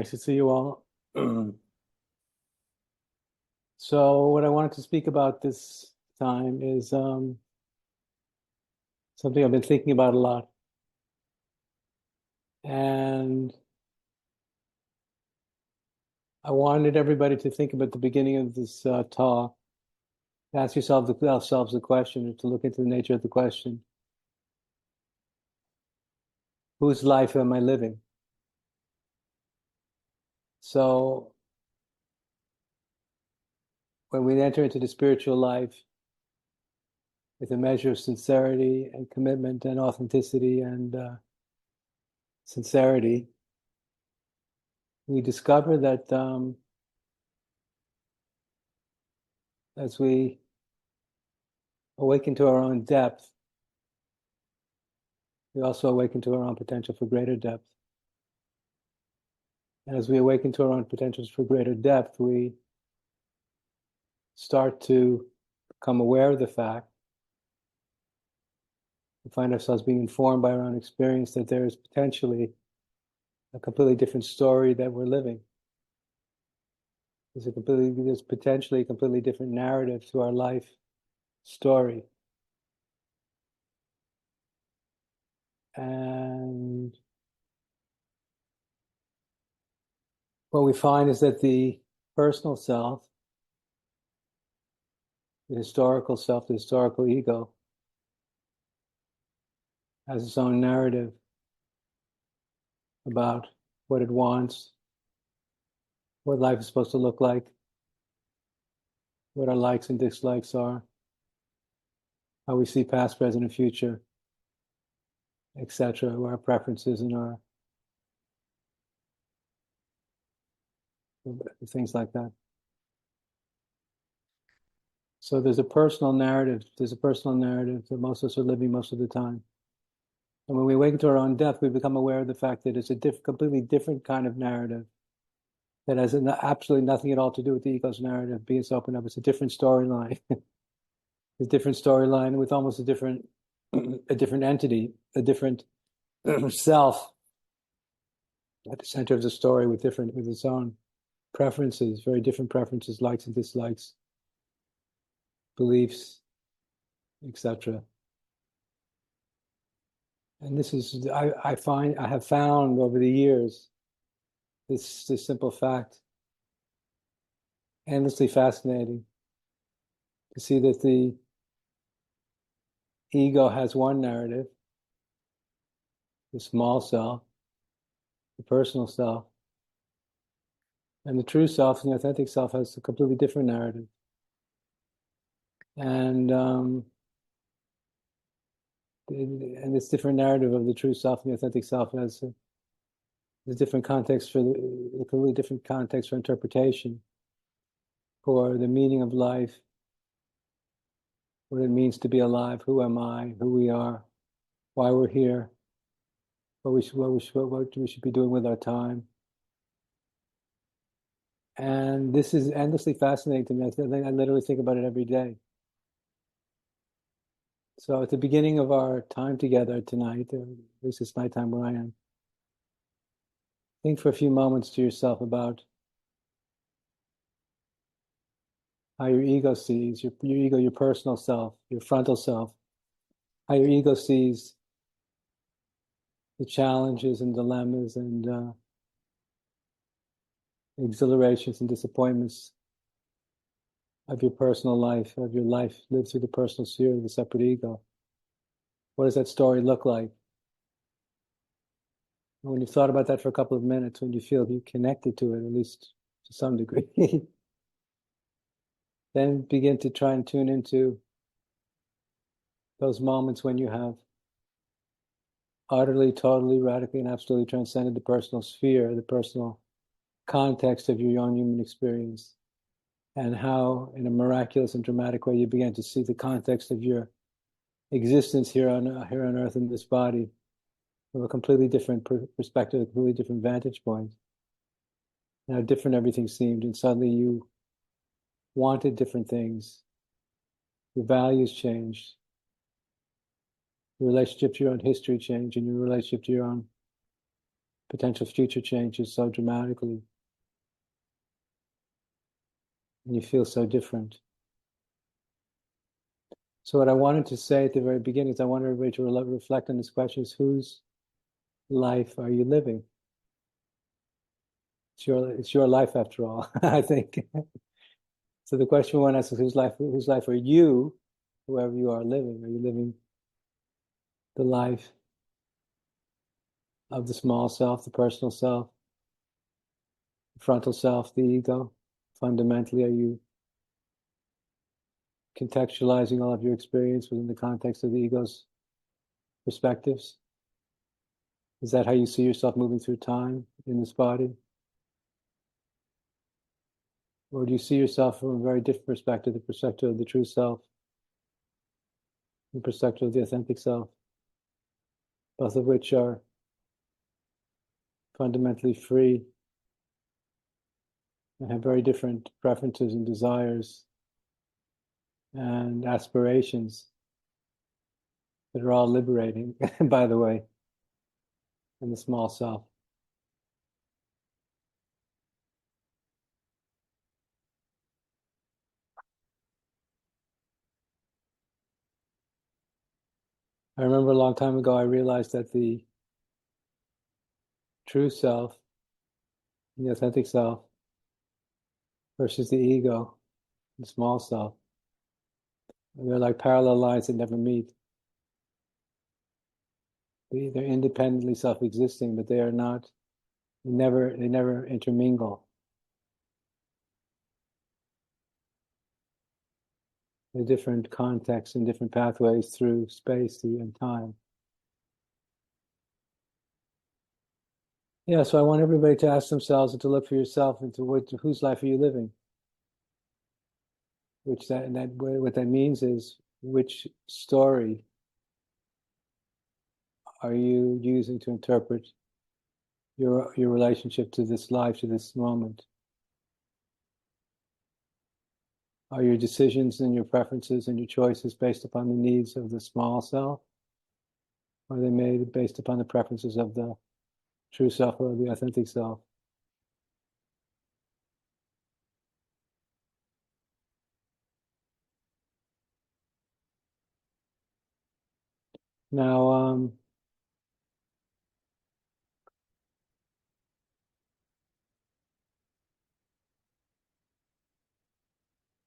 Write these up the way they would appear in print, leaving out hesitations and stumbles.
Nice to see you all. So what I wanted to speak about this time is something I've been thinking about a lot. And I wanted everybody to think about the beginning of this talk, ask yourselves the question, or to look into the nature of the question. Whose life am I living? So when we enter into the spiritual life with a measure of sincerity and commitment and authenticity and sincerity, we discover that as we awaken to our own depth, we also awaken to our own potential for greater depth. And as we awaken to our own potentials for greater depth, we start to become aware of the fact, we find ourselves being informed by our own experience that there is potentially a completely different story that we're living. There's potentially a completely different narrative to our life story. And what we find is that the personal self, the historical self, the historical ego, has its own narrative about what it wants, what life is supposed to look like, what our likes and dislikes are, how we see past, present, and future, etc., our preferences and our things like that. So there's a personal narrative. There's a personal narrative that most of us are living most of the time. And when we awaken to our own depth, we become aware of the fact that it's a completely different kind of narrative that has absolutely nothing at all to do with the ego's narrative being so open up. It's a different storyline. It's a different storyline with almost a different entity, a different self at the center of the story with its own preferences, very different preferences, likes and dislikes, beliefs, etc. And this is, I have found over the years this simple fact endlessly fascinating to see that the ego has one narrative, the small self, the personal self, and the true self and the authentic self has a completely different narrative. And this different narrative of the true self and the authentic self has a different context a completely different context for interpretation, for the meaning of life, what it means to be alive, who am I, who we are, why we're here, what we should be doing with our time. And this is endlessly fascinating to me. I literally think about it every day. So at the beginning of our time together tonight, or at least it's nighttime where I am, think for a few moments to yourself about how your ego sees, your ego, your personal self, your frontal self, how your ego sees the challenges and dilemmas and exhilarations and disappointments of your personal life, of your life lived through the personal sphere of the separate ego. What does that story look like? And when you've thought about that for a couple of minutes, when you feel you're connected to it, at least to some degree, then begin to try and tune into those moments when you have utterly, totally, radically, and absolutely transcended the personal sphere, the personal context of your own human experience, and how, in a miraculous and dramatic way, you begin to see the context of your existence here on Earth in this body from a completely different perspective, a completely different vantage point. And how different everything seemed, and suddenly you wanted different things. Your values changed. Your relationship to your own history changed, and your relationship to your own potential future changes so dramatically, and you feel so different. So what I wanted to say at the very beginning is I want everybody to reflect on this question: is whose life are you living? It's your life after all, I think. So the question we want to ask is whose life are you, whoever you are, living? Are you living the life of the small self, the personal self, the frontal self, the ego? Fundamentally, are you contextualizing all of your experience within the context of the ego's perspectives? Is that how you see yourself moving through time in this body? Or do you see yourself from a very different perspective, the perspective of the true self, the perspective of the authentic self, both of which are fundamentally free and have very different preferences and desires and aspirations that are all liberating, by the way, in the small self. I remember a long time ago, I realized that the true self, the authentic self, versus the ego, the small self, they're like parallel lines that never meet. They're independently self-existing, but they are not. They never intermingle. They're different contexts and different pathways through space, and time. Yeah, so I want everybody to ask themselves and to look for yourself into whose life are you living? What that means is which story are you using to interpret your relationship to this life, to this moment? Are your decisions and your preferences and your choices based upon the needs of the small self? Or are they made based upon the preferences of the true self or the authentic self? Now,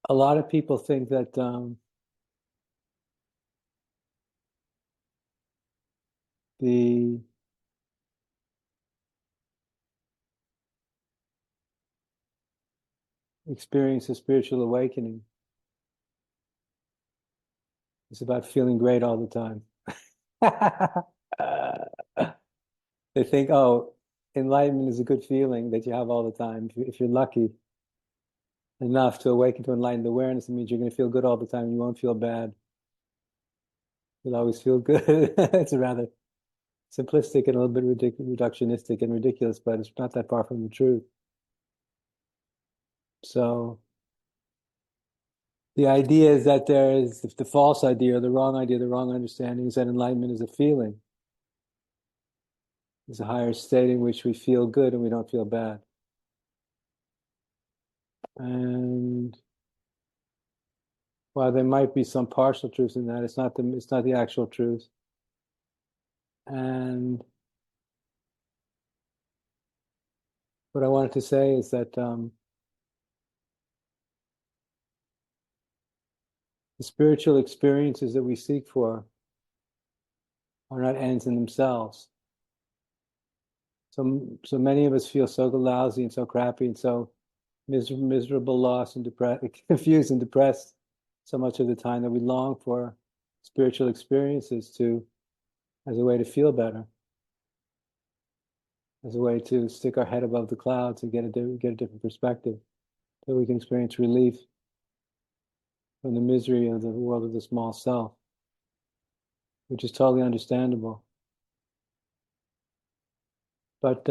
a lot of people think that the experience of spiritual awakening is about feeling great all the time. They think, oh, enlightenment is a good feeling that you have all the time. If you're lucky enough to awaken to enlightened awareness, it means you're going to feel good all the time. You won't feel bad. You'll always feel good. It's rather simplistic and a little bit reductionistic and ridiculous, but it's not that far from the truth. So the idea is that there is the false idea, or the wrong idea, the wrong understanding is that enlightenment is a feeling. It's a higher state in which we feel good and we don't feel bad. And while there might be some partial truth in that, it's not the actual truth. And what I wanted to say is that the spiritual experiences that we seek for are not ends in themselves. So many of us feel so lousy and so crappy and so miserable, lost and depressed, confused and depressed so much of the time that we long for spiritual experiences as a way to feel better, as a way to stick our head above the clouds and get a different perspective, so we can experience relief from the misery of the world of the small self, which is totally understandable. But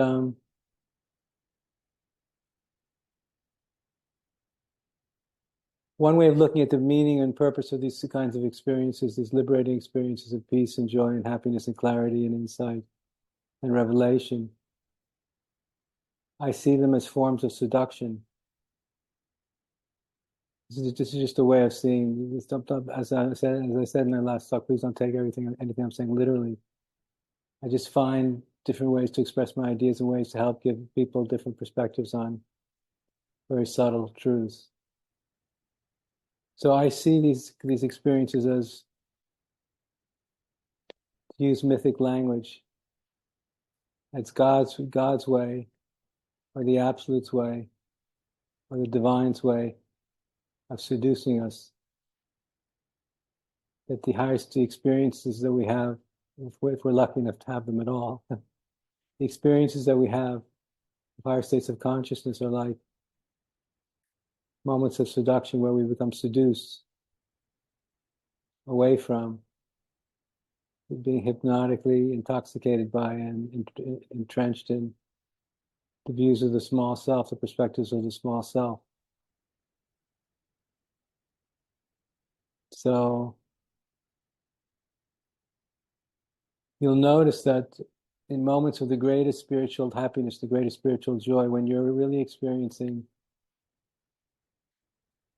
one way of looking at the meaning and purpose of these kinds of experiences, these liberating experiences of peace and joy and happiness and clarity and insight and revelation, I see them as forms of seduction. This is just a way of seeing this. As I said in my last talk, please don't take anything I'm saying literally. I just find different ways to express my ideas and ways to help give people different perspectives on very subtle truths. So I see these experiences as, to use mythic language, it's God's way, or the Absolute's way, or the Divine's way of seducing us. That the highest experiences that we have, if we're lucky enough to have them at all, the experiences that we have of higher states of consciousness are like moments of seduction where we become seduced away from being hypnotically intoxicated by and entrenched in the views of the small self, the perspectives of the small self. So you'll notice that in moments of the greatest spiritual happiness, the greatest spiritual joy, when you're really experiencing,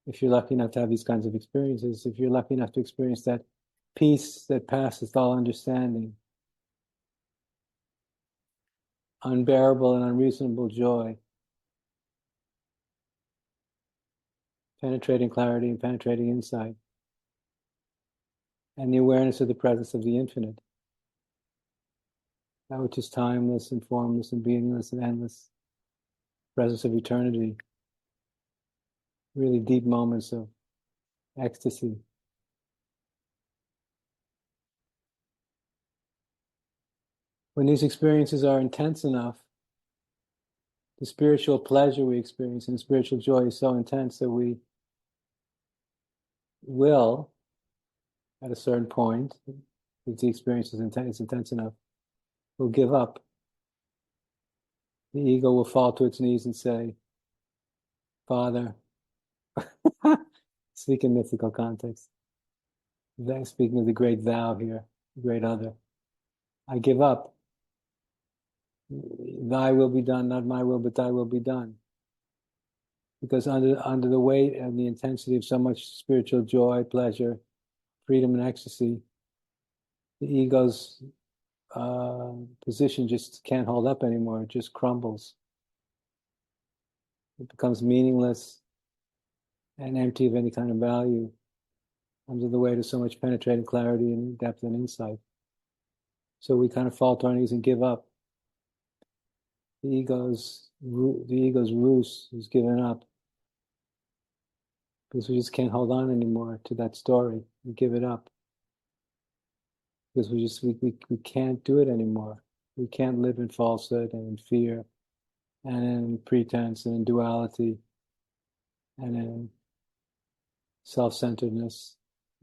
if you're lucky enough to have these kinds of experiences, if you're lucky enough to experience that peace that passeth all understanding, unbearable and unreasonable joy, penetrating clarity and penetrating insight, and the awareness of the presence of the infinite, that which is timeless and formless and beingless and endless, presence of eternity, really deep moments of ecstasy. When these experiences are intense enough, the spiritual pleasure we experience and the spiritual joy is so intense that we will, at a certain point, if the experience is intense enough, will give up. The ego will fall to its knees and say, Father, speak in mythical context, speaking of the great thou here, the great other, I give up. Thy will be done, not my will, but thy will be done. Because under the weight and the intensity of so much spiritual joy, pleasure, freedom, and ecstasy, the ego's position just can't hold up anymore. It just crumbles. It becomes meaningless and empty of any kind of value under the weight of so much penetrating clarity and depth and insight. So we kind of fall to our knees and give up. The ego's roost is given up because we just can't hold on anymore to that story. We give it up because we can't do it anymore. We can't live in falsehood and in fear and in pretense and in duality and in self-centeredness,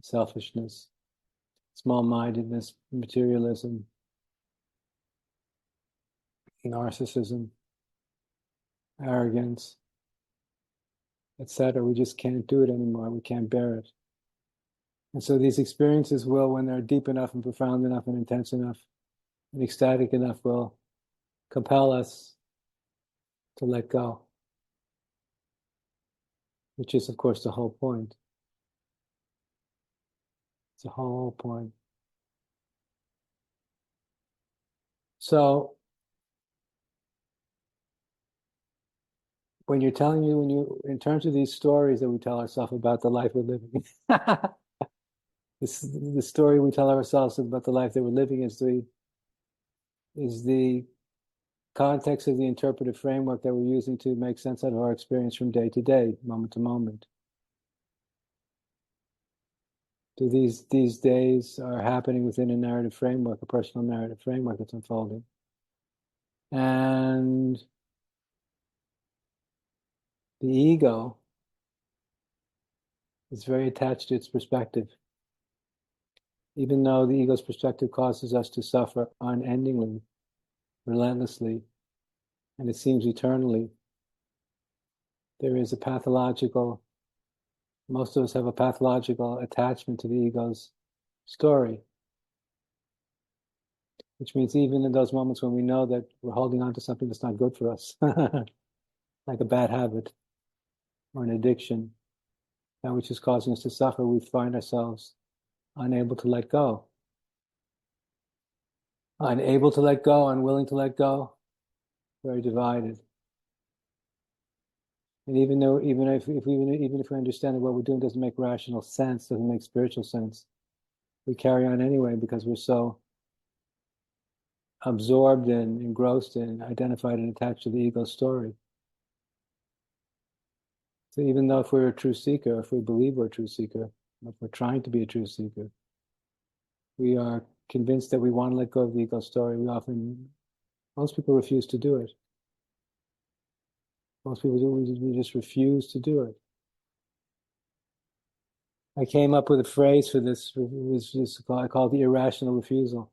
selfishness, small-mindedness, materialism, narcissism, arrogance, etc. We just can't do it anymore. We can't bear it. And so these experiences will, when they're deep enough and profound enough and intense enough and ecstatic enough, will compel us to let go, which is, of course, the whole point. It's the whole point. So when in terms of these stories that we tell ourselves about the life we're living, the story we tell ourselves about the life that we're living is the context of the interpretive framework that we're using to make sense out of our experience from day to day, moment to moment. So these days are happening within a narrative framework, a personal narrative framework that's unfolding. And the ego is very attached to its perspective. Even though the ego's perspective causes us to suffer unendingly, relentlessly, and it seems eternally, there is a pathological, most of us have a pathological attachment to the ego's story. which means even in those moments when we know that we're holding on to something that's not good for us, like a bad habit or an addiction, that which is causing us to suffer, we find ourselves unable to let go. Unable to let go, unwilling to let go, very divided. And even if we understand that what we're doing doesn't make rational sense, doesn't make spiritual sense, we carry on anyway because we're so absorbed and engrossed and identified and attached to the ego story. So even though if we're a true seeker, if we believe we're a true seeker, if we're trying to be a true seeker, we are convinced that we want to let go of the ego story. Most people refuse to do it. Most people do, we just refuse to do it. I came up with a phrase for this, I call it the irrational refusal.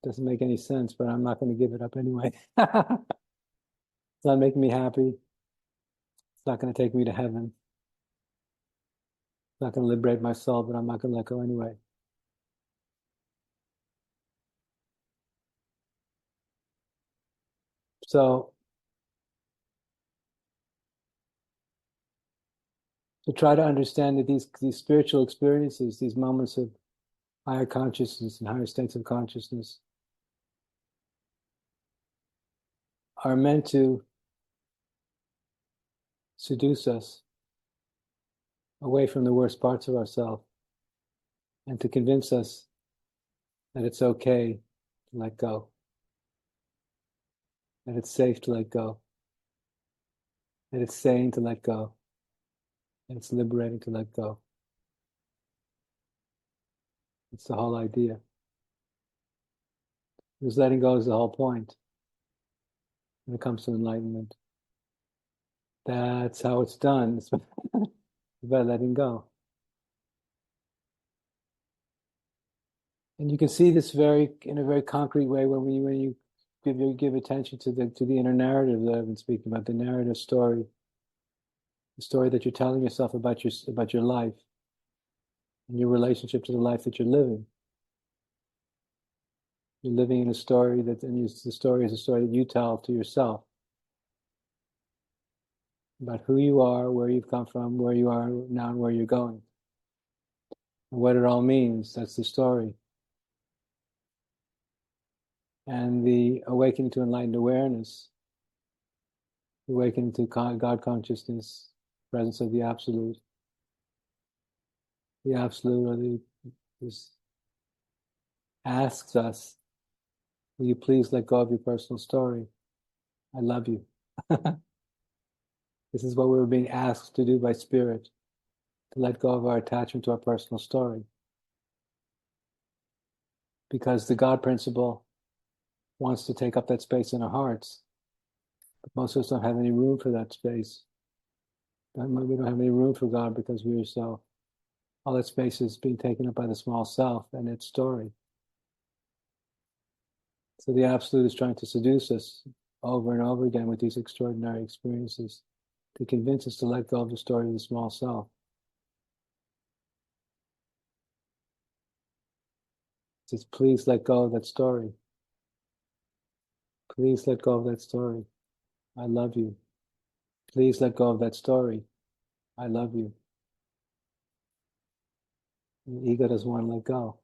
Doesn't make any sense, but I'm not going to give it up anyway. It's not making me happy. It's not going to take me to heaven. It's not going to liberate my soul, but I'm not going to let go anyway. So, to try to understand that these spiritual experiences, these moments of higher consciousness and higher states of consciousness, are meant to seduce us away from the worst parts of ourselves and to convince us that it's okay to let go, that it's safe to let go, that it's sane to let go, that it's liberating to let go. It's the whole idea. Because letting go is the whole point when it comes to enlightenment. That's how it's done. It's by letting go. And you can see this in a very concrete way when you give attention to the inner narrative that I've been speaking about, the narrative story, the story that you're telling yourself about your life and your relationship to the life that you're living. You're living in a story the story is a story that you tell to yourself about who you are, where you've come from, where you are now, and where you're going, and what it all means. That's the story. And the awakening to enlightened awareness, the awakening to God consciousness, presence of the Absolute. The Absolute asks us, will you please let go of your personal story? I love you. This is what we were being asked to do by Spirit, to let go of our attachment to our personal story. Because the God principle wants to take up that space in our hearts. But most of us don't have any room for that space. We don't have any room for God because all that space is being taken up by the small self and its story. So the Absolute is trying to seduce us over and over again with these extraordinary experiences to convince us to let go of the story of the small self. It says, please let go of that story. Please let go of that story. I love you. Please let go of that story. I love you. And the ego doesn't want to let go.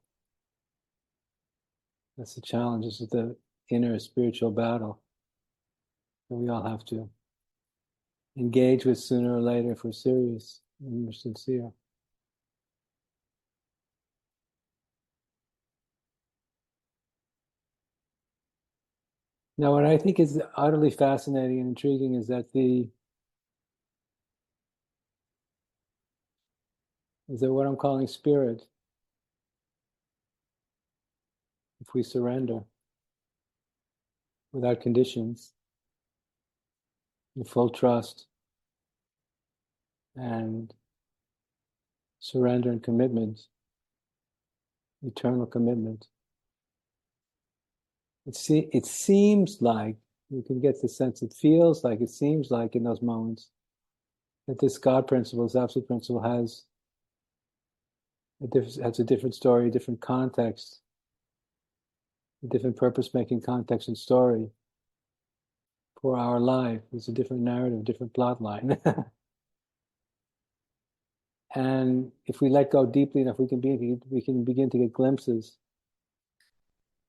That's the challenge. This is the inner spiritual battle that we all have to engage with sooner or later if we're serious and we're sincere. Now, what I think is utterly fascinating and intriguing is that what I'm calling spirit, if we surrender without conditions, in full trust and surrender and commitment, eternal commitment. It seems like, you can get the sense, it seems like in those moments that this God principle, this absolute principle has a different story, a different context a different purpose-making context and story for our life. It's a different narrative, different plot line. And if we let go deeply enough, we can begin to get glimpses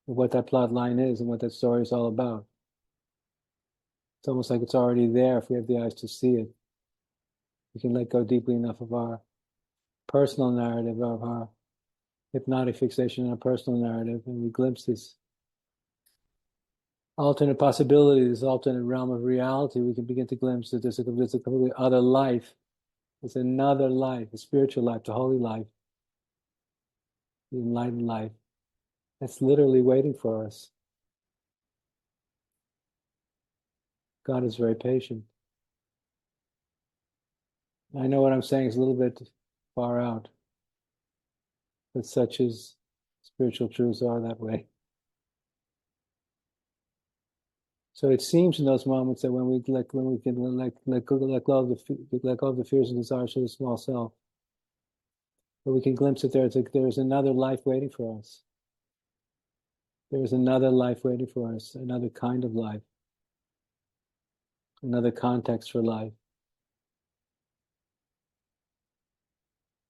of what that plot line is and what that story is all about. It's almost like it's already there if we have the eyes to see it. We can let go deeply enough of our personal narrative, of our hypnotic fixation on our personal narrative, and we glimpse this alternate possibility, this alternate realm of reality. We can begin to glimpse that there's a completely other life. There's another life, a spiritual life, the holy life, the enlightened life. That's literally waiting for us. God is very patient. I know what I'm saying is a little bit far out, but such as spiritual truths are that way. So it seems in those moments that when we can let go of the fears and desires of the small self, but we can glimpse that there's another life waiting for us. There is another life waiting for us, another kind of life, another context for life,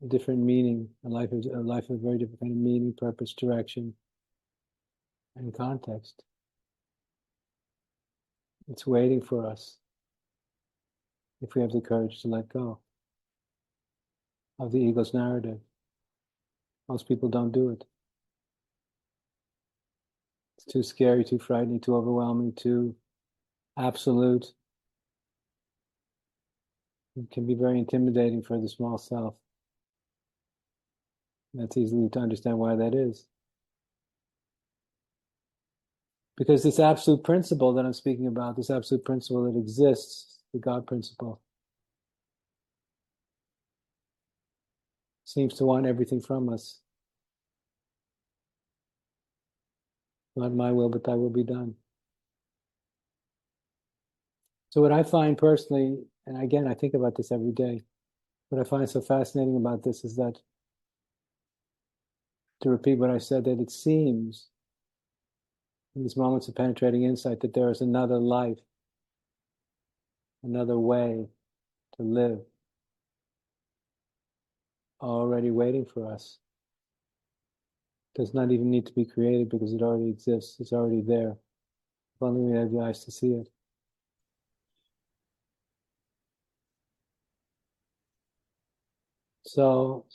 a different meaning, a life of a very different kind of meaning, purpose, direction, and context. It's waiting for us if we have the courage to let go of the ego's narrative. Most people don't do it. It's too scary, too frightening, too overwhelming, too absolute. It can be very intimidating for the small self. That's easily to understand why that is. Because this absolute principle that I'm speaking about, this absolute principle that exists, the God principle, seems to want everything from us. Not my will, but thy will be done. So what I find personally, and again, I think about this every day, what I find so fascinating about this is that, to repeat what I said, that it seems in these moments of penetrating insight that there is another life, another way to live already waiting for us. It does not even need to be created because it already exists. It's already there. If only we have the eyes to see it. So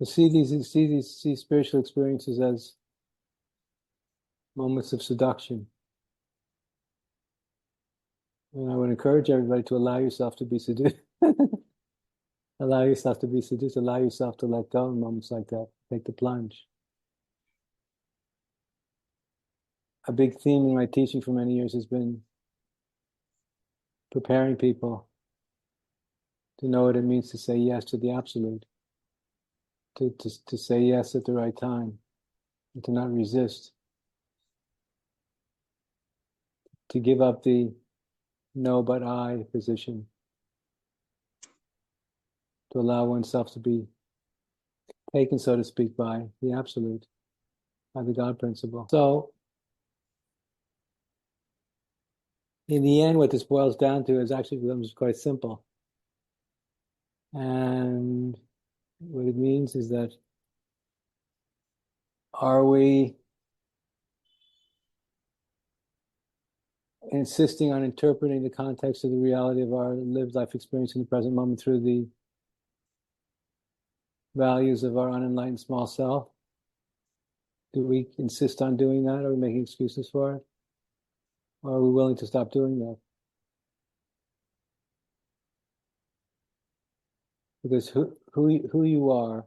see spiritual experiences as moments of seduction. And I would encourage everybody to allow yourself to be seduced. Allow yourself to be seduced. Allow yourself to let go in moments like that. Take the plunge. A big theme in my teaching for many years has been preparing people to know what it means to say yes to the absolute, to say yes at the right time, and to not resist, to give up the no but I position, to allow oneself to be taken, so to speak, by the absolute, by the God principle. So, in the end, what this boils down to is actually becomes quite simple. And what it means is that, are we insisting on interpreting the context of the reality of our lived life experience in the present moment through the values of our unenlightened small self? Do we insist on doing that? Are we making excuses for it? Or are we willing to stop doing that? Because who you are,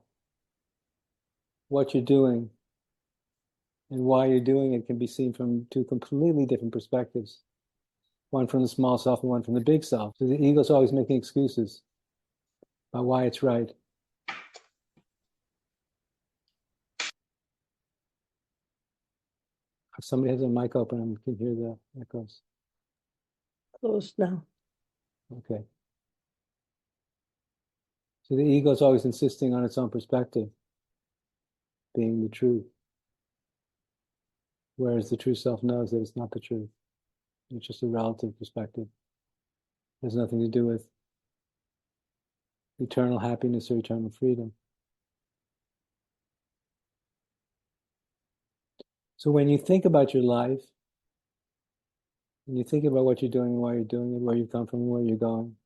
what you're doing, and why you're doing it can be seen from two completely different perspectives. One from the small self and one from the big self. So the ego's always making excuses about why it's right. If somebody has their mic open, I can hear the echoes. Closed now. Okay. So the ego is always insisting on its own perspective being the truth, whereas the true self knows that it's not the truth. It's just a relative perspective. It has nothing to do with eternal happiness or eternal freedom. So when you think about your life, and you think about what you're doing and why you're doing it, where you come from and where you're going,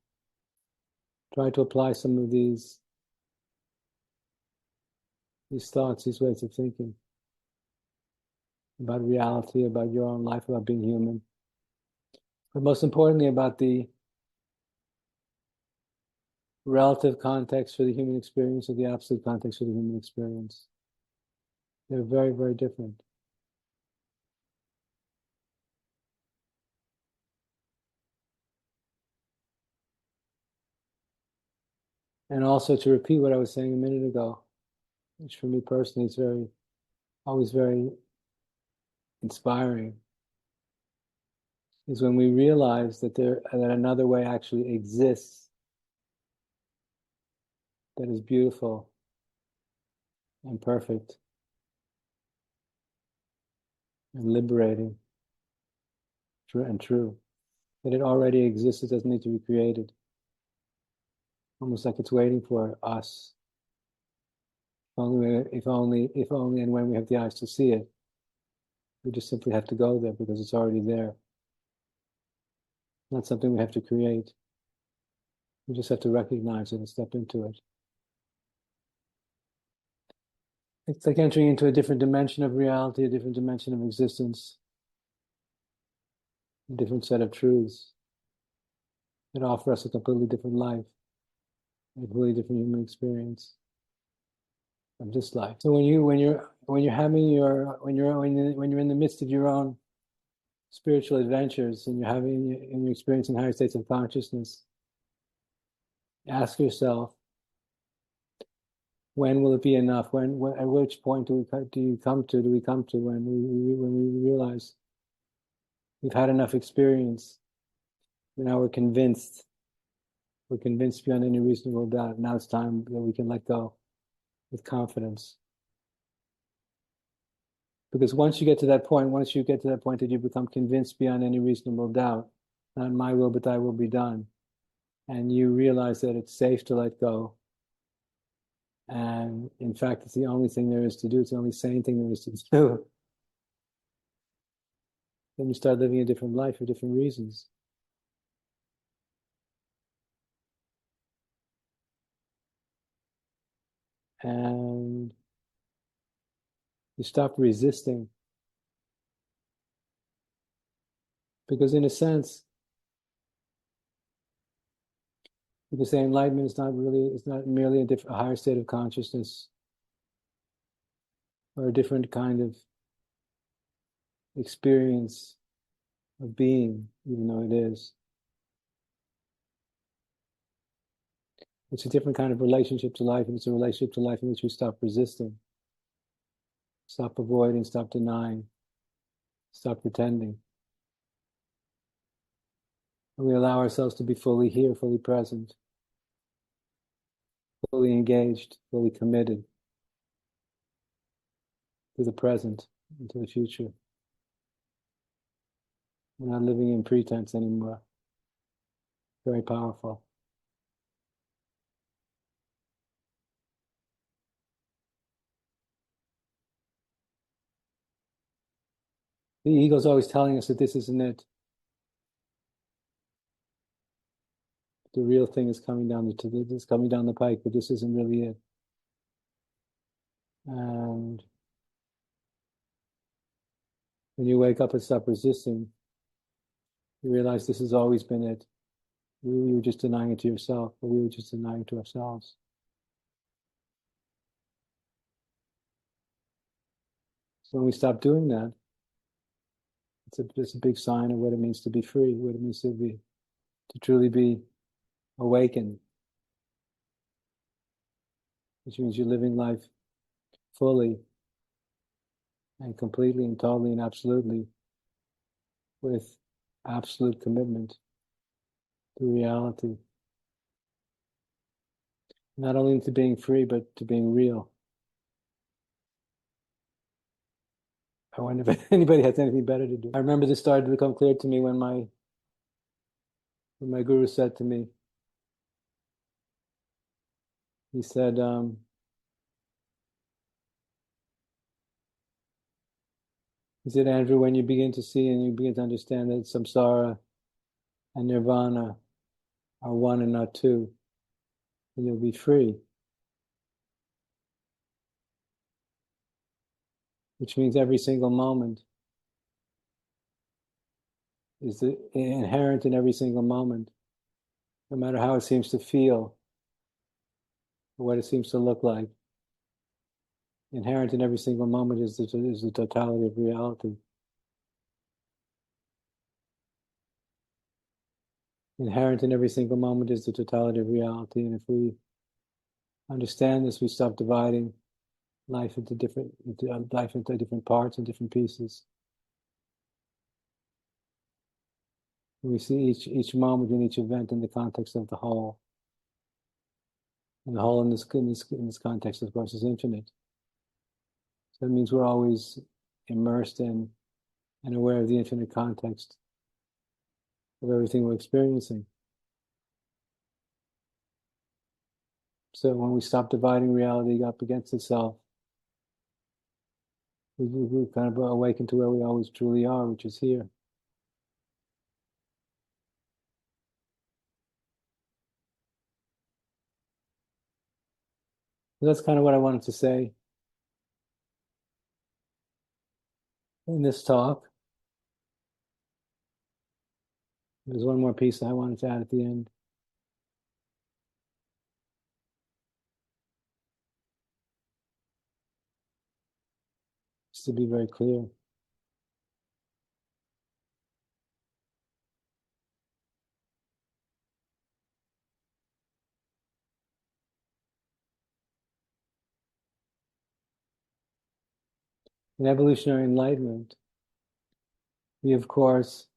try to apply some of these thoughts, these ways of thinking about reality, about your own life, about being human. But most importantly, about the relative context for the human experience or the absolute context for the human experience. They're very, very different. And also to repeat what I was saying a minute ago, which for me personally is always very inspiring, is when we realize that that another way actually exists that is beautiful and perfect and liberating and true. That it already exists, it doesn't need to be created. Almost like it's waiting for us. If only and when we have the eyes to see it. We just simply have to go there because it's already there. Not something we have to create. We just have to recognize it and step into it. It's like entering into a different dimension of reality, a different dimension of existence, a different set of truths that offer us a completely different life, a completely different human experience of this life. So when you're in the midst of your own spiritual adventures and you're experiencing higher states of consciousness, ask yourself, when will it be enough? At which point do we come to when we realize we've had enough experience? Now we're convinced beyond any reasonable doubt. Now it's time that we can let go with confidence. Because once you get to that point that you become convinced beyond any reasonable doubt, not my will but thy will be done, and you realize that it's safe to let go, and in fact it's the only thing there is to do, it's the only sane thing there is to do, then you start living a different life for different reasons. And you stop resisting. Because in a sense, you could say enlightenment is not merely a higher state of consciousness or a different kind of experience of being, even though it is. It's a different kind of relationship to life, and it's a relationship to life in which we stop resisting, stop avoiding, stop denying, stop pretending. And we allow ourselves to be fully here, fully present, fully engaged, fully committed to the present and to the future. We're not living in pretense anymore. Very powerful. The ego is always telling us that this isn't it. The real thing is coming down the pike, but this isn't really it. And when you wake up and stop resisting, you realize this has always been it. You were just denying it to yourself, or we were just denying it to ourselves. So when we stop doing that, it's a big sign of what it means to be free, what it means to truly be awakened, which means you're living life fully and completely and totally and absolutely with absolute commitment to reality. not only to being free, but to being real. I wonder if anybody has anything better to do. I remember this started to become clear to me when my guru said to me, he said, Andrew, when you begin to see and you begin to understand that samsara and nirvana are one and not two, then you'll be free. Which means every single moment is inherent in every single moment, no matter how it seems to feel or what it seems to look like. Inherent in every single moment is the totality of reality. Inherent in every single moment is the totality of reality. And if we understand this, we stop dividing life into different parts and different pieces. We see each moment and each event in the context of the whole. And the whole in this context, of course, is infinite. So it means we're always immersed in and aware of the infinite context of everything we're experiencing. So when we stop dividing reality up against itself, we kind of awaken to where we always truly are, which is here. So that's kind of what I wanted to say in this talk. There's one more piece I wanted to add at the end. Just to be very clear. In evolutionary enlightenment, we of course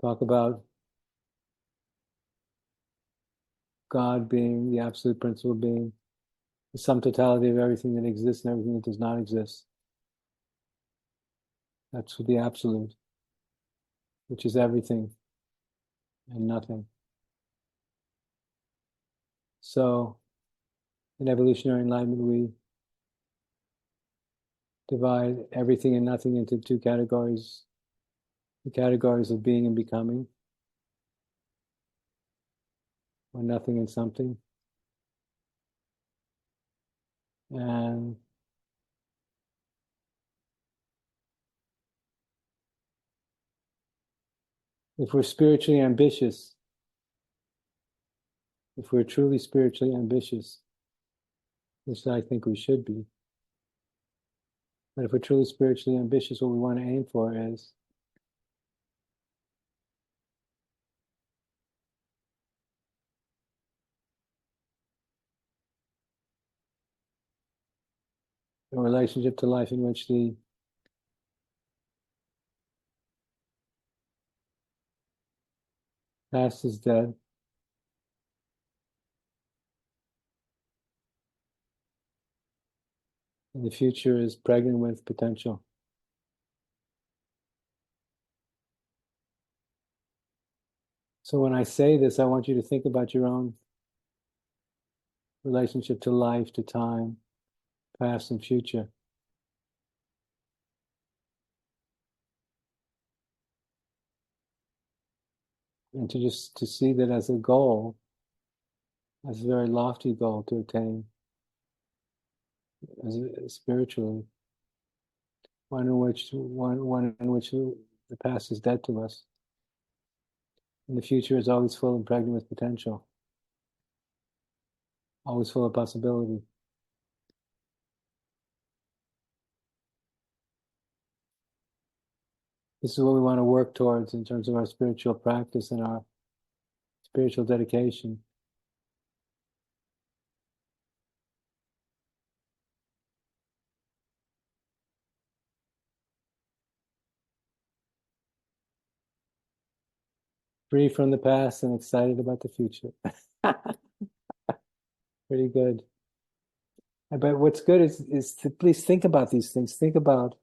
talk about God being the absolute principle being, the sum totality of everything that exists and everything that does not exist. That's the absolute, which is everything and nothing. So, in evolutionary enlightenment, we divide everything and nothing into two categories, the categories of being and becoming, or nothing and something. And if we're spiritually ambitious, if we're truly spiritually ambitious, which I think we should be, but if we're truly spiritually ambitious, what we want to aim for is a relationship to life in which the past is dead, and the future is pregnant with potential. So when I say this, I want you to think about your own relationship to life, to time, past and future. And to see that as a goal, as a very lofty goal to attain, spiritually, one in which the past is dead to us, and the future is always full and pregnant with potential, always full of possibility. This is what we want to work towards in terms of our spiritual practice and our spiritual dedication. Free from the past and excited about the future. Pretty good. But what's good is to please think about these things. Think about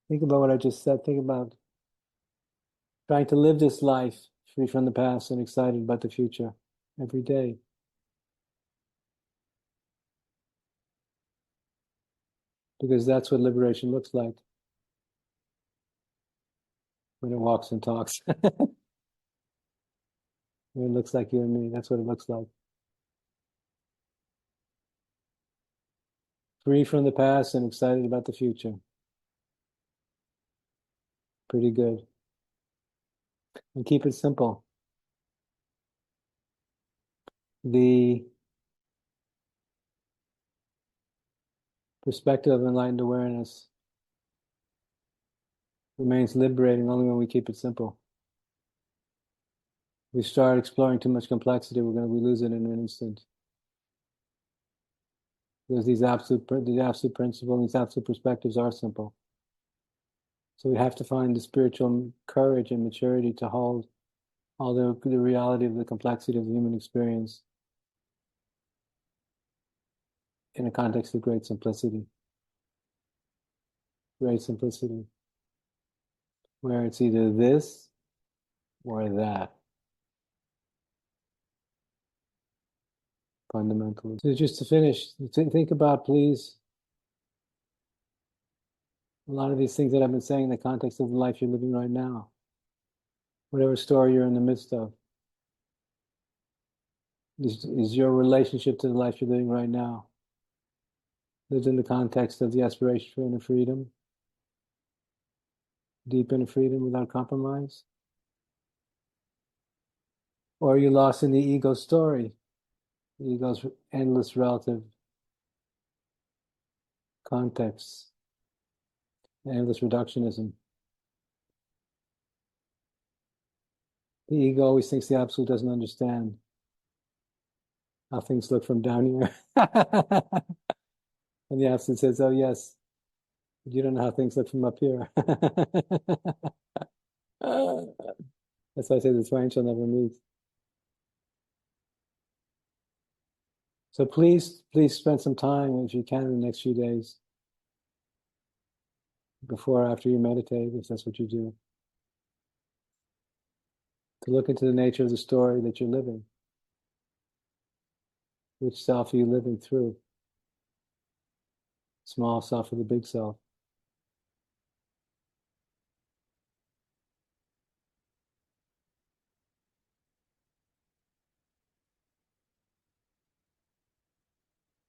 what I just said. Think about trying to live this life free from the past and excited about the future every day. Because that's what liberation looks like when it walks and talks. When it looks like you and me, that's what it looks like. Free from the past and excited about the future. Pretty good. And keep it simple. The perspective of enlightened awareness remains liberating only when we keep it simple. If we start exploring too much complexity, we lose it in an instant. Because the absolute principle, these absolute perspectives are simple. So we have to find the spiritual courage and maturity to hold all the reality of the complexity of the human experience in a context of great simplicity. Great simplicity. Where it's either this or that. Fundamentally. So just to finish, think about, please, a lot of these things that I've been saying in the context of the life you're living right now. Whatever story you're in the midst of. Is your relationship to the life you're living right now lived in the context of the aspiration for inner freedom? Deep inner freedom without compromise? Or are you lost in the ego story? The ego's endless relative contexts, endless reductionism. The ego always thinks the absolute doesn't understand how things look from down here. And the absolute says, oh yes, but you don't know how things look from up here. That's why I say the twain shall never meet. So please spend some time, if you can, in the next few days, before or after you meditate, if that's what you do, to look into the nature of the story that you're living. Which self are you living through? Small self or the big self?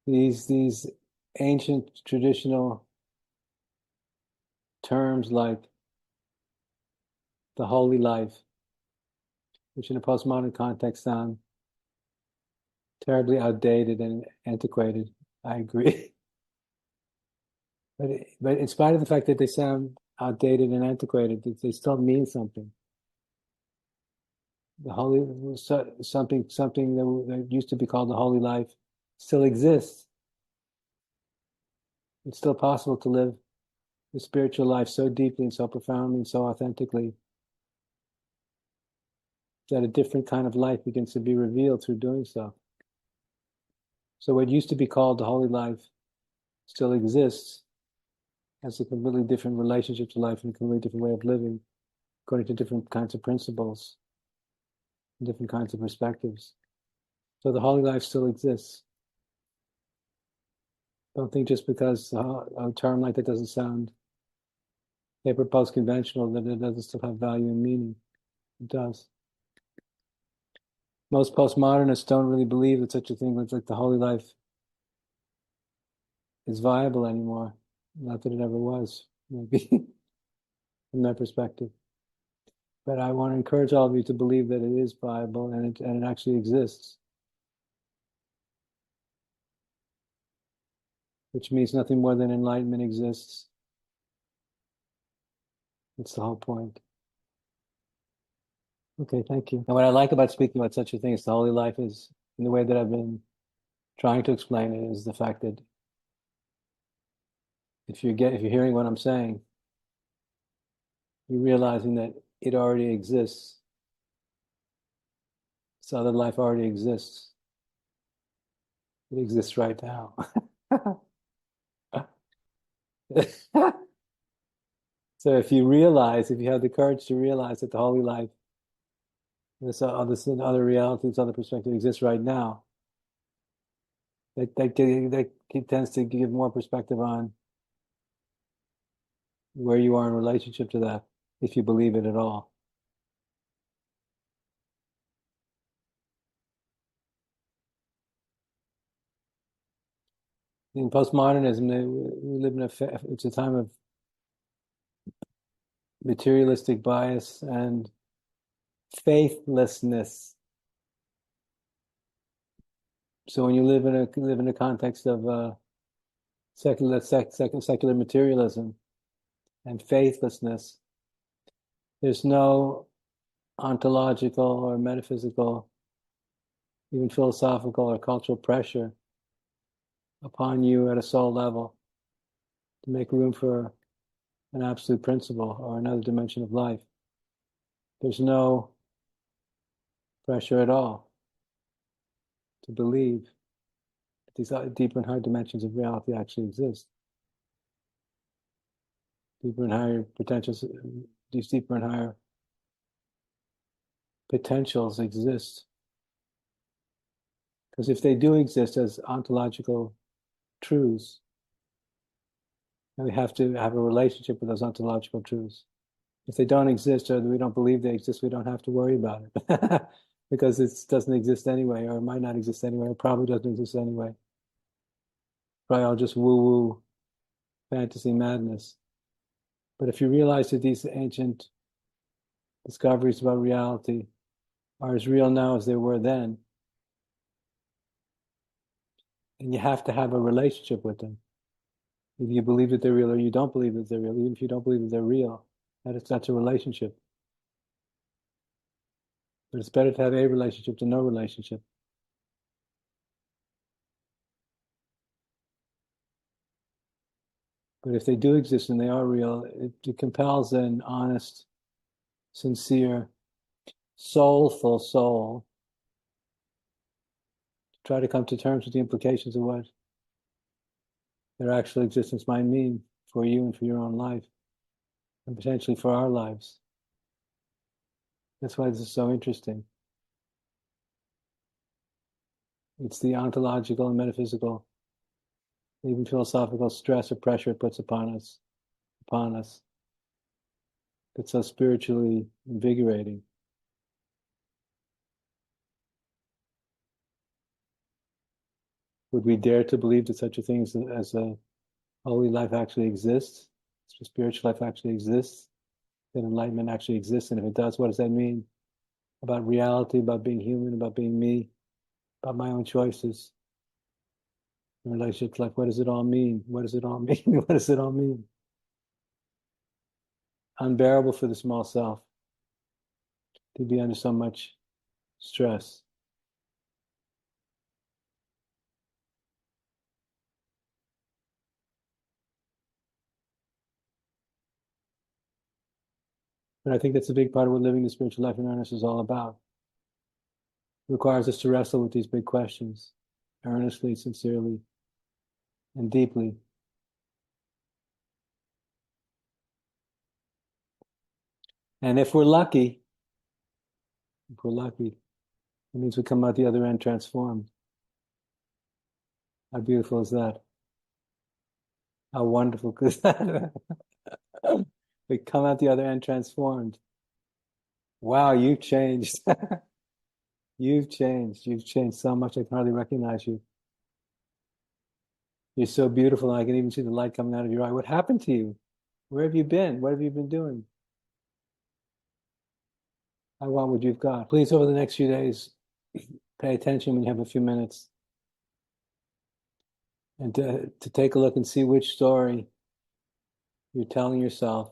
These ancient traditional terms like the holy life, which in a postmodern context sound terribly outdated and antiquated. I agree. But in spite of the fact that they sound outdated and antiquated, they still mean something. The holy something that used to be called the holy life still exists. It's still possible to live the spiritual life so deeply and so profoundly and so authentically that a different kind of life begins to be revealed through doing so. So what used to be called the holy life still exists as a completely different relationship to life and a completely different way of living, according to different kinds of principles, different kinds of perspectives. So the holy life still exists. Don't think just because a term like that doesn't sound paper post conventional that it doesn't still have value and meaning. It does. Most postmodernists don't really believe that such a thing like the holy life is viable anymore. Not that it ever was, maybe, from their perspective. But I want to encourage all of you to believe that it is viable and it actually exists. Which means nothing more than enlightenment exists. That's the whole point. Okay, thank you. And what I like about speaking about such a thing as the holy life is, in the way that I've been trying to explain it, is the fact that if you're hearing what I'm saying, you're realizing that it already exists This other life already exists. It exists right now. So if you have the courage to realize that the holy life, this other reality, this other perspective exists right now, that tends to give more perspective on where you are in relationship to that, if you believe it at all. In postmodernism, we live in it's a time of materialistic bias and faithlessness. So when you live in a context of secular materialism and faithlessness, there's no ontological or metaphysical, even philosophical or cultural pressure upon you at a soul level to make room for an absolute principle or another dimension of life. There's no pressure at all to believe that these deeper and higher dimensions of reality actually exist. Deeper and higher potentials, these deeper and higher potentials exist. Because if they do exist as ontological truths, then we have to have a relationship with those ontological truths. If they don't exist or we don't believe they exist, we don't have to worry about it because it doesn't exist anyway, or it might not exist anyway, or probably doesn't exist anyway. Probably all just woo-woo fantasy madness. But if you realize that these ancient discoveries about reality are as real now as they were then, and you have to have a relationship with them. Either you believe that they're real or you don't believe that they're real. Even if you don't believe that they're real, that's a relationship. But it's better to have a relationship than no relationship. But if they do exist and they are real, it compels an honest, sincere, soulful soul to try to come to terms with the implications of what their actual existence might mean for you and for your own life, and potentially for our lives. That's why this is so interesting. It's the ontological and metaphysical, even philosophical stress or pressure it puts upon us. It's so spiritually invigorating. Would we dare to believe that such a thing as a holy life actually exists? Spiritual life actually exists? That enlightenment actually exists? And if it does, what does that mean about reality, about being human, about being me, about my own choices? In relationship to life, what does it all mean? What does it all mean? What does it all mean? Unbearable for the small self to be under so much stress. But I think that's a big part of what living the spiritual life in earnest is all about. It requires us to wrestle with these big questions, earnestly, sincerely, and deeply. And if we're lucky, it means we come out the other end transformed. How beautiful is that? How wonderful is that? We come out the other end transformed. Wow, you've changed. You've changed. You've changed so much I can hardly recognize you. You're so beautiful, and I can even see the light coming out of your eye. What happened to you? Where have you been? What have you been doing? I want what you've got. Please, over the next few days, pay attention when you have a few minutes and to take a look and see which story you're telling yourself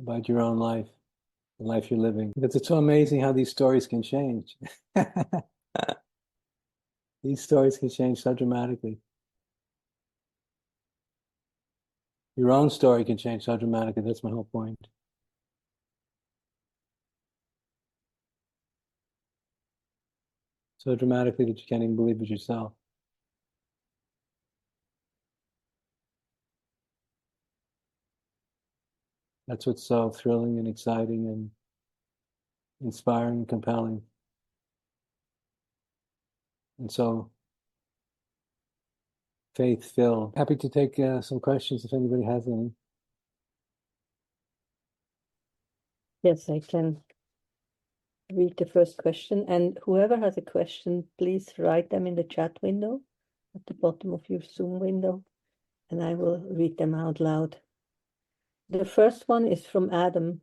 about your own life, the life you're living. Because it's so amazing how these stories can change. These stories can change so dramatically. Your own story can change so dramatically. That's my whole point. so dramatically that you can't even believe it yourself. That's what's so thrilling and exciting and inspiring and compelling. And so faith-filled. Happy to take some questions if anybody has any. Yes, I can read the first question. And whoever has a question, please write them in the chat window at the bottom of your Zoom window, and I will read them out loud. The first one is from Adam,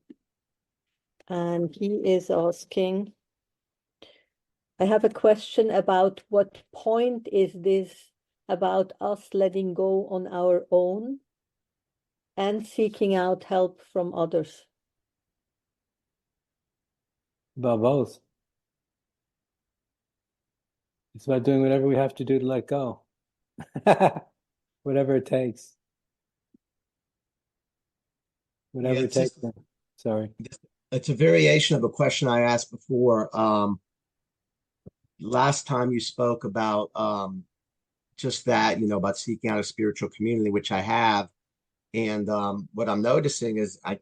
and he is asking, I have a question about what point is this about us letting go on our own and seeking out help from others? About both. It's about doing whatever we have to do to let go. Whatever it takes. Whatever it takes. Sorry. It's a variation of a question I asked before. Last time you spoke about just that, about seeking out a spiritual community, which I have. And what I'm noticing is I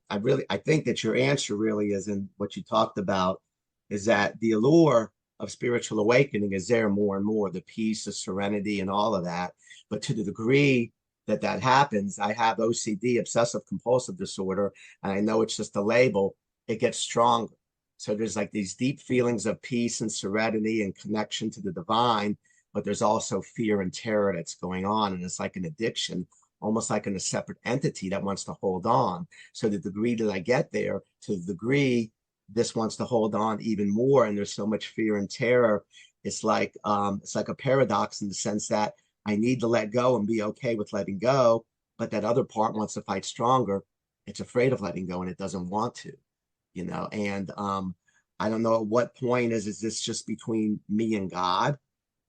think that your answer really is in what you talked about, is that the allure of spiritual awakening is there more and more, the peace, the serenity, and all of that. But to the degree that that happens, I have OCD, obsessive compulsive disorder, and I know it's just a label, it gets stronger. So there's like these deep feelings of peace and serenity and connection to the divine, but there's also fear and terror that's going on. And it's like an addiction, almost like in a separate entity that wants to hold on. So the degree that I get there, to the degree this wants to hold on even more, and there's so much fear and terror, it's like a paradox in the sense that I need to let go and be okay with letting go, but that other part wants to fight stronger. It's afraid of letting go and it doesn't want to, and I don't know at what point is this just between me and God,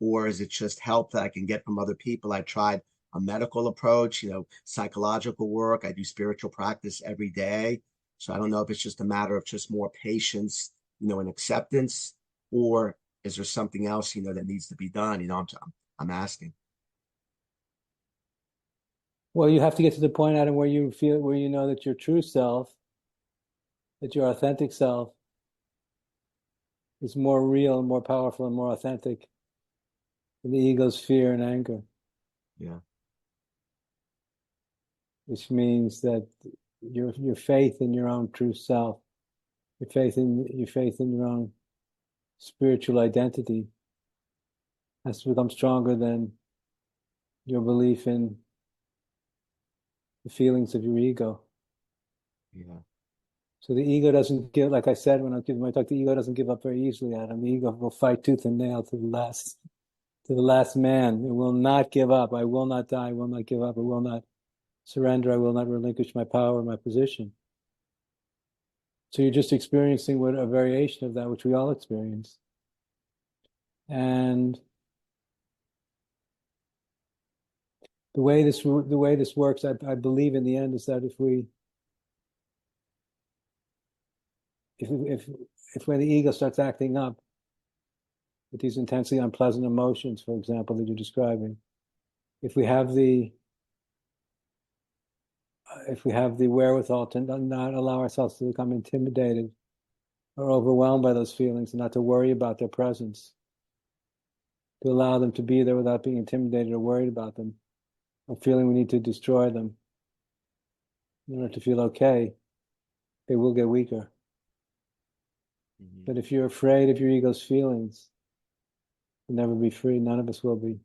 or is it just help that I can get from other people? I tried a medical approach, psychological work. I do spiritual practice every day. So I don't know if it's just a matter of just more patience, and acceptance, or is there something else, that needs to be done? I'm asking. Well, you have to get to the point, Adam, where you know that your true self, that your authentic self is more real and more powerful and more authentic than the ego's fear and anger. Yeah. Which means that your faith in your own true self, your faith in your own spiritual identity has to become stronger than your belief in the feelings of your ego. Yeah. So the ego doesn't give, like I said when I talk, the ego doesn't give up very easily, Adam. The ego will fight tooth and nail to the last man. It will not give up. I will not die. I will not give up. I will not surrender. I will not relinquish my power, my position. So you're just experiencing a variation of that, which we all experience. And the way this works, I believe in the end, is that if when the ego starts acting up with these intensely unpleasant emotions, for example, that you're describing, if we have the wherewithal to not allow ourselves to become intimidated or overwhelmed by those feelings, and not to worry about their presence, to allow them to be there without being intimidated or worried about them, or feeling we need to destroy them in order to feel okay, they will get weaker. Mm-hmm. But if you're afraid of your ego's feelings, you'll never be free. None of us will be.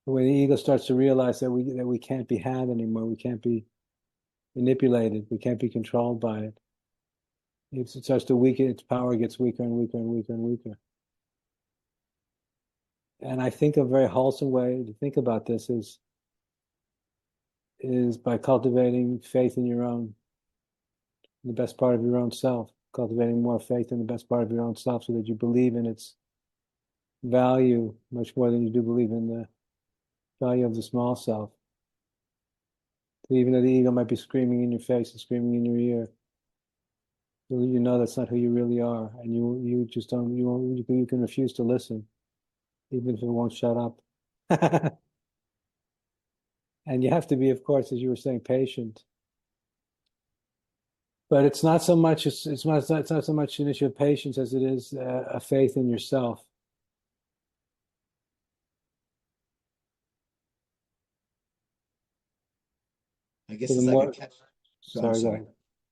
But when the ego starts to realize that we can't be had anymore, we can't be manipulated, we can't be controlled by it, it starts to weaken, its power gets weaker and weaker and weaker and weaker. And I think a very wholesome way to think about this is by cultivating faith in the best part of your own self, cultivating more faith in the best part of your own self, so that you believe in its value much more than you do believe in the value of the small self. So even though the ego might be screaming in your face and screaming in your ear, You know that's not who you really are, and you just don't you can refuse to listen, even if it won't shut up. And you have to be, of course, as you were saying, patient. But it's not so much it's not so much an issue of patience as it is a faith in yourself. I guess So the it's like a more, catch. So I'm sorry, go sorry. ahead.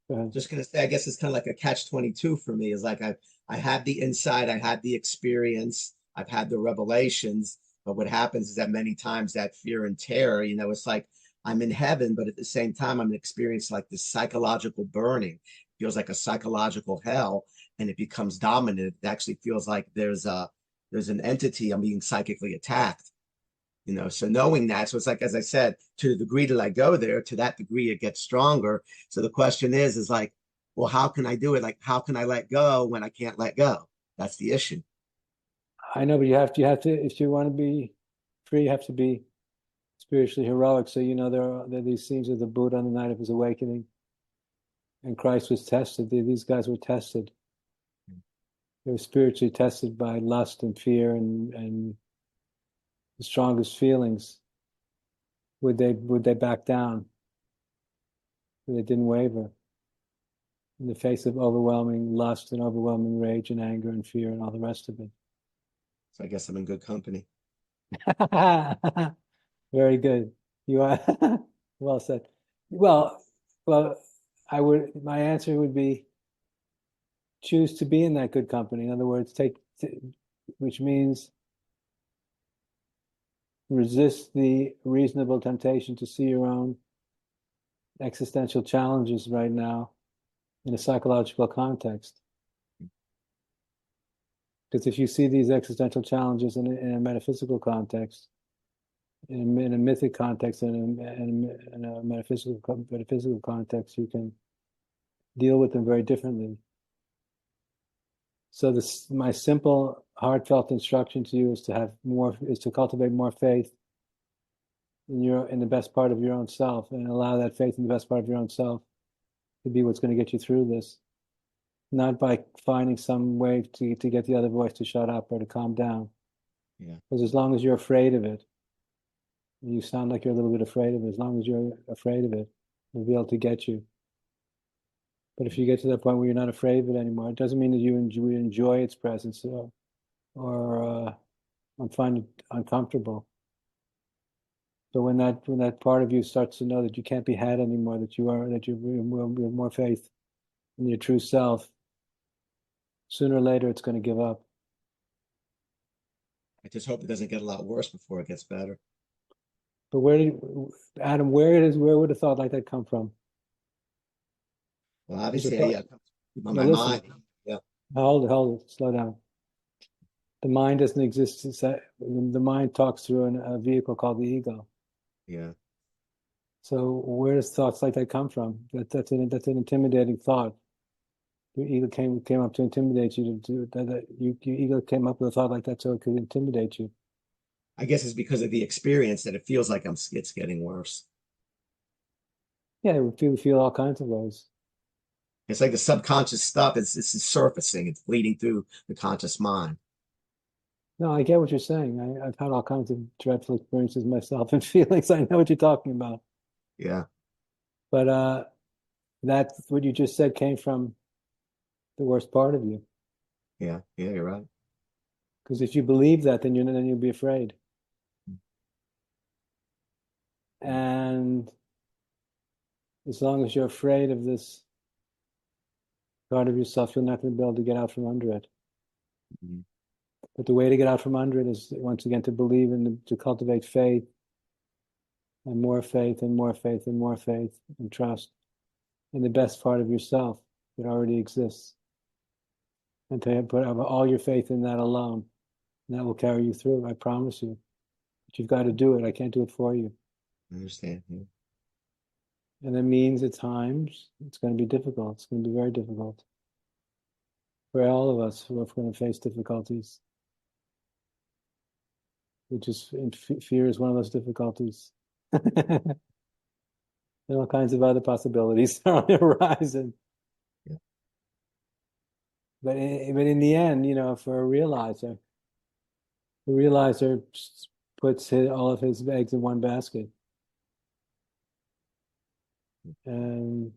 Go ahead. Just gonna say, I guess it's kind of like a catch 22 for me. Is like I had the insight, I had the experience, I've had the revelations, but what happens is that many times that fear and terror, it's like I'm in heaven, but at the same time I'm experiencing like this psychological burning. It feels like a psychological hell, and it becomes dominant. It actually feels like there's an entity I'm being psychically attacked. So knowing that, so it's like, as I said, to the degree that I go there, to that degree it gets stronger. So the question is like, well, how can I do it? Like, how can I let go when I can't let go? That's the issue. I know, but you have to, if you want to be free, you have to be spiritually heroic. So there are these scenes of the Buddha on the night of his awakening, and Christ was tested. These guys were tested. They were spiritually tested by lust and fear and the strongest feelings. Would they back down? They didn't waver in the face of overwhelming lust and overwhelming rage and anger and fear and all the rest of it. So I guess I'm in good company. Very good. You are well said. Well, well, my answer would be choose to be in that good company. In other words, which means resist the reasonable temptation to see your own existential challenges right now in a psychological context. Because if you see these existential challenges in a metaphysical context, in a mythic context, in a metaphysical context, you can deal with them very differently. So my simple, heartfelt instruction to you is to cultivate more faith in the best part of your own self, and allow that faith in the best part of your own self to be what's going to get you through this. Not by finding some way to get the other voice to shut up or to calm down. Yeah. Because as long as you're afraid of it, you sound like you're a little bit afraid of it. As long as you're afraid of it, it'll be able to get you. But if you get to that point where you're not afraid of it anymore, it doesn't mean that you enjoy its presence or find it uncomfortable. So when that part of you starts to know that you can't be had anymore, that you have more faith in your true self, sooner or later it's going to give up. I just hope it doesn't get a lot worse before it gets better. But Adam, where would a thought like that come from? Well, There's a obviously, thought. yeah, it comes to No, my listen. mind. Yeah. Hold it, slow down. The mind doesn't exist. The mind talks through a vehicle called the ego. Yeah. So where does thoughts like that come from? That's an intimidating thought. Your ego came up to intimidate you to do that. Your ego came up with a thought like that so it could intimidate you. I guess it's because of the experience that it feels like it's getting worse. Yeah, we feel all kinds of ways. It's like the subconscious stuff. It's surfacing. It's bleeding through the conscious mind. No, I get what you're saying. I've had all kinds of dreadful experiences myself and feelings. I know what you're talking about. Yeah. But that what you just said came from the worst part of you. Yeah. Yeah. You're right. Because if you believe that, then you'll be afraid. And as long as you're afraid of this part of yourself, you're not going to be able to get out from under it. Mm-hmm. But the way to get out from under it is once again to believe to cultivate faith and more faith and more faith and more faith and trust in the best part of yourself that already exists. And to put all your faith in that alone. And that will carry you through, I promise you. But you've got to do it. I can't do it for you. I understand. Yeah. And that means at times it's going to be difficult. It's going to be very difficult for all of us who are going to face difficulties. Which is fear is one of those difficulties. And all kinds of other possibilities are on the horizon. Yeah. But in the end, for a realizer, the realizer puts all of his eggs in one basket. And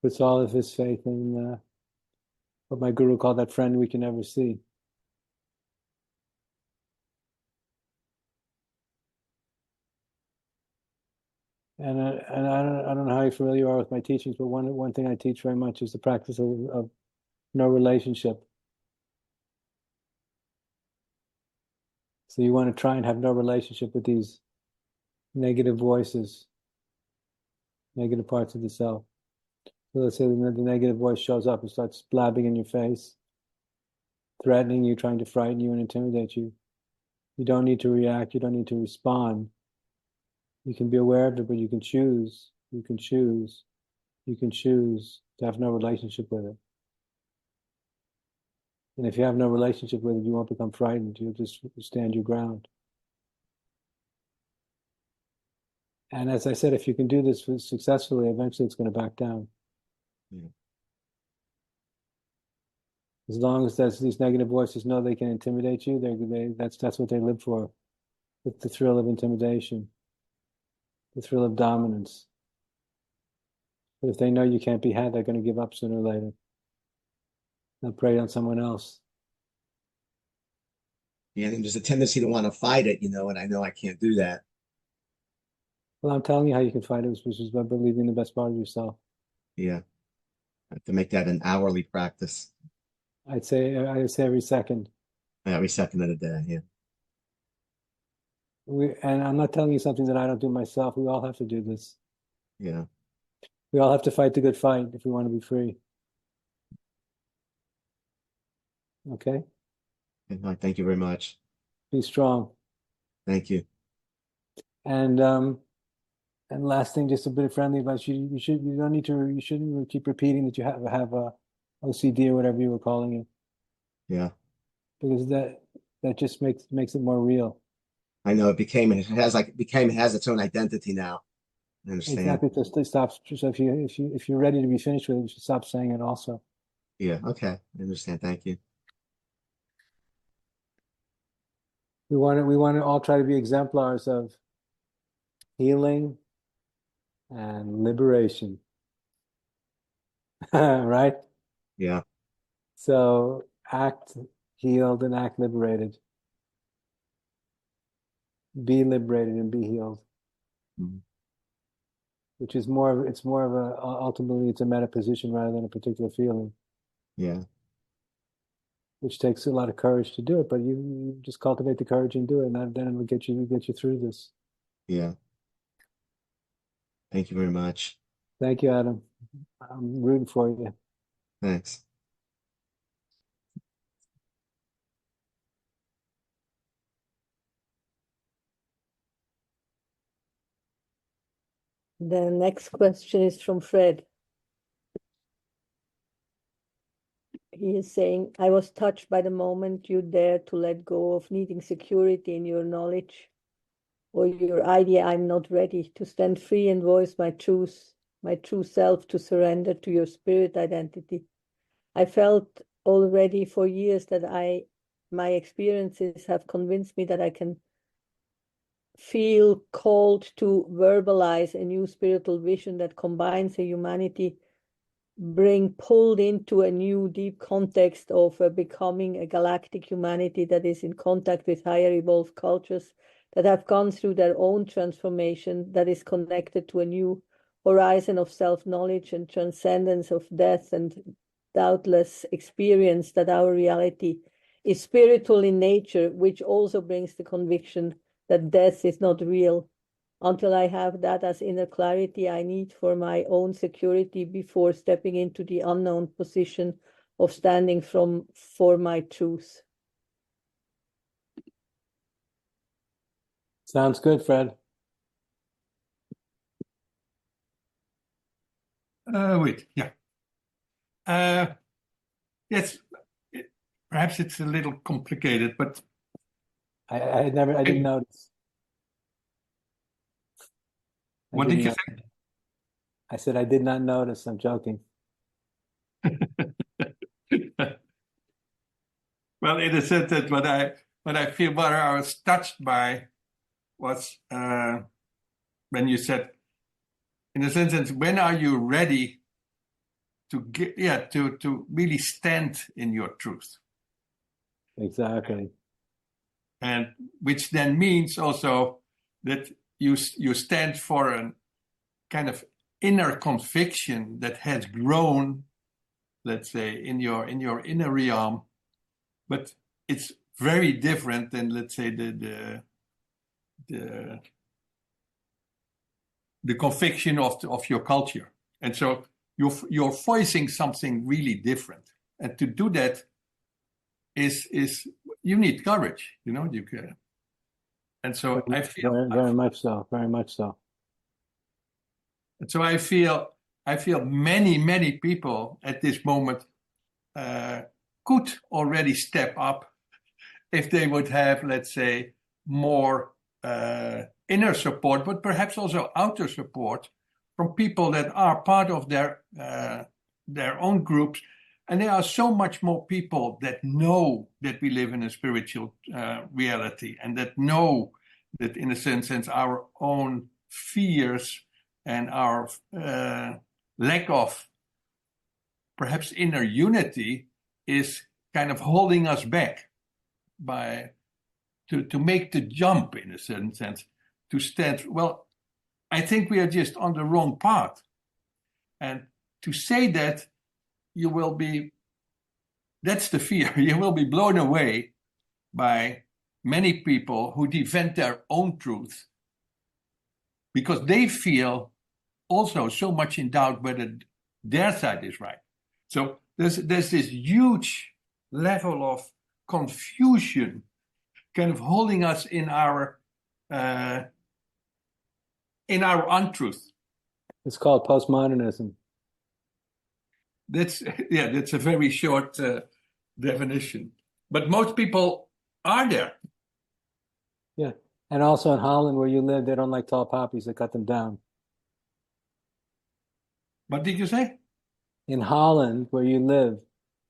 puts all of his faith in what my guru called that friend we can never see. And I don't know how familiar you are with my teachings, but one thing I teach very much is the practice of no relationship. So you want to try and have no relationship with these negative voices, negative parts of the self. So let's say the negative voice shows up and starts blabbing in your face, threatening you, trying to frighten you and intimidate you. You don't need to react. You don't need to respond. You can be aware of it, but you can choose. You can choose. You can choose to have no relationship with it. And if you have no relationship with it, you won't become frightened. You'll just stand your ground. And as I said, if you can do this successfully, eventually it's going to back down. Yeah. As long as these negative voices know they can intimidate you, that's what they live for. The thrill of intimidation, the thrill of dominance. But if they know you can't be had, they're going to give up sooner or later. They'll prey on someone else. Yeah, and there's a tendency to want to fight it, and I know I can't do that. Well, I'm telling you how you can fight it, which is by believing the best part of yourself. Yeah. I have to make that an hourly practice. I'd say every second. Every second of the day. Yeah. And I'm not telling you something that I don't do myself. We all have to do this. Yeah. We all have to fight the good fight if we want to be free. Okay? Thank you very much. Be strong. Thank you. And last thing, just a bit friendly about you. You shouldn't keep repeating that you have a OCD or whatever you were calling it, Yeah. because that just makes it more real. I know it has its own identity now. I understand. Exactly. So stop. So if you're ready to be finished with it, you should stop saying it also. Yeah. Okay. I understand. Thank you. We want to all try to be exemplars of healing and liberation. Right? Yeah. So act healed and act liberated. Be liberated and be healed. Mhm. Which is more of a ultimately it's a meta position rather than a particular feeling, Yeah. which takes a lot of courage to do it. But you just cultivate the courage and do it, and then it'll get you through this. Yeah. Thank you very much. Thank you, Adam. I'm rooting for you. Thanks. The next question is from Fred. He is saying, I was touched by the moment you dared to let go of needing security in your knowledge or your idea I'm not ready to stand free and voice my true self, to surrender to your spirit identity. I felt already for years that my experiences have convinced me that I can feel called to verbalize a new spiritual vision that combines a humanity bring pulled into a new deep context of becoming a galactic humanity that is in contact with higher evolved cultures that have gone through their own transformation, that is connected to a new horizon of self-knowledge and transcendence of death, and doubtless experience that our reality is spiritual in nature, which also brings the conviction that death is not real. Until I have that as inner clarity I need for my own security before stepping into the unknown position of standing for my truth. Sounds good, Fred. Wait, yeah. Yes, perhaps it's a little complicated, but I didn't notice. what did you say? I said I did not notice. I'm joking. Well, in a sense that what I feel, what I was touched by was when you said, in a sense, when are you ready to get, to really stand in your truth? Exactly. And which then means also that you stand for a kind of inner conviction that has grown, let's say, in your inner realm, but it's very different than, let's say, the conviction of your culture. And so you're voicing something really different. And to do that is you need courage, you know, you can. And so I feel very much so, very much so. And so I feel many people at this moment could already step up if they would have, let's say, more inner support, but perhaps also outer support from people that are part of their own groups. And there are so much more people that know that we live in a spiritual reality, and that know that, in a sense, our own fears and our lack of perhaps inner unity is kind of holding us back to make the jump, in a certain sense, to stand. Well, I think we are just on the wrong path. And to say that, that's the fear, you will be blown away by many people who defend their own truth because they feel also so much in doubt whether their side is right. So there's this huge level of confusion kind of holding us in our untruth. It's called postmodernism. That's a very short definition. But most people are there. Yeah. And also in Holland, where you live, they don't like tall poppies. They cut them down. What did you say? In Holland, where you live,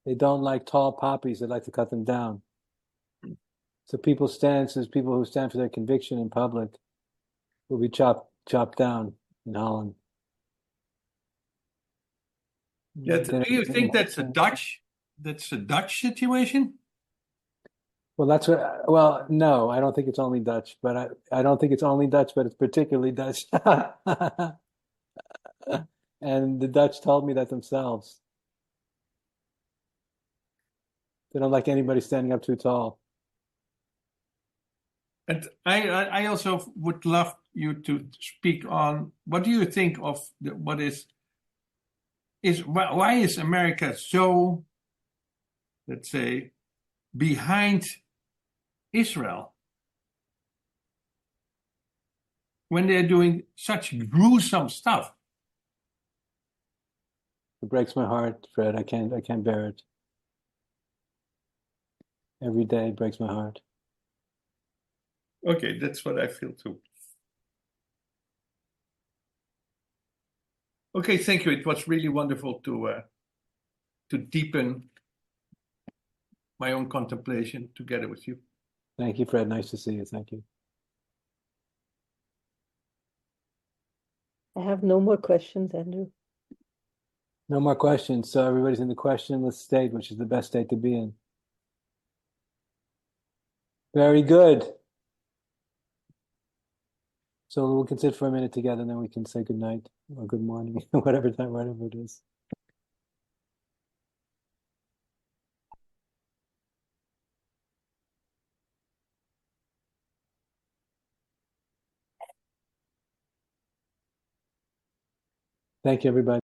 they don't like tall poppies. They like to cut them down. So people who stand for their conviction in public will be chopped down in Holland. Do you think that's a Dutch situation? Well, no, I don't think it's only Dutch, but I don't think it's only Dutch, but it's particularly Dutch. And the Dutch told me that themselves. They don't like anybody standing up too tall. And I also would love you to speak on what do you think of why is America so, let's say, behind Israel when they're doing such gruesome stuff? It breaks my heart, Fred. I can't bear it. Every day it breaks my heart. Okay, that's what I feel too. Okay, thank you. It was really wonderful to deepen my own contemplation together with you. Thank you, Fred. Nice to see you. Thank you. I have no more questions, Andrew. No more questions. So everybody's in the questionless state, which is the best state to be in. Very good. So we can sit for a minute together, and then we can say good night or good morning, whatever it is. Thank you, everybody.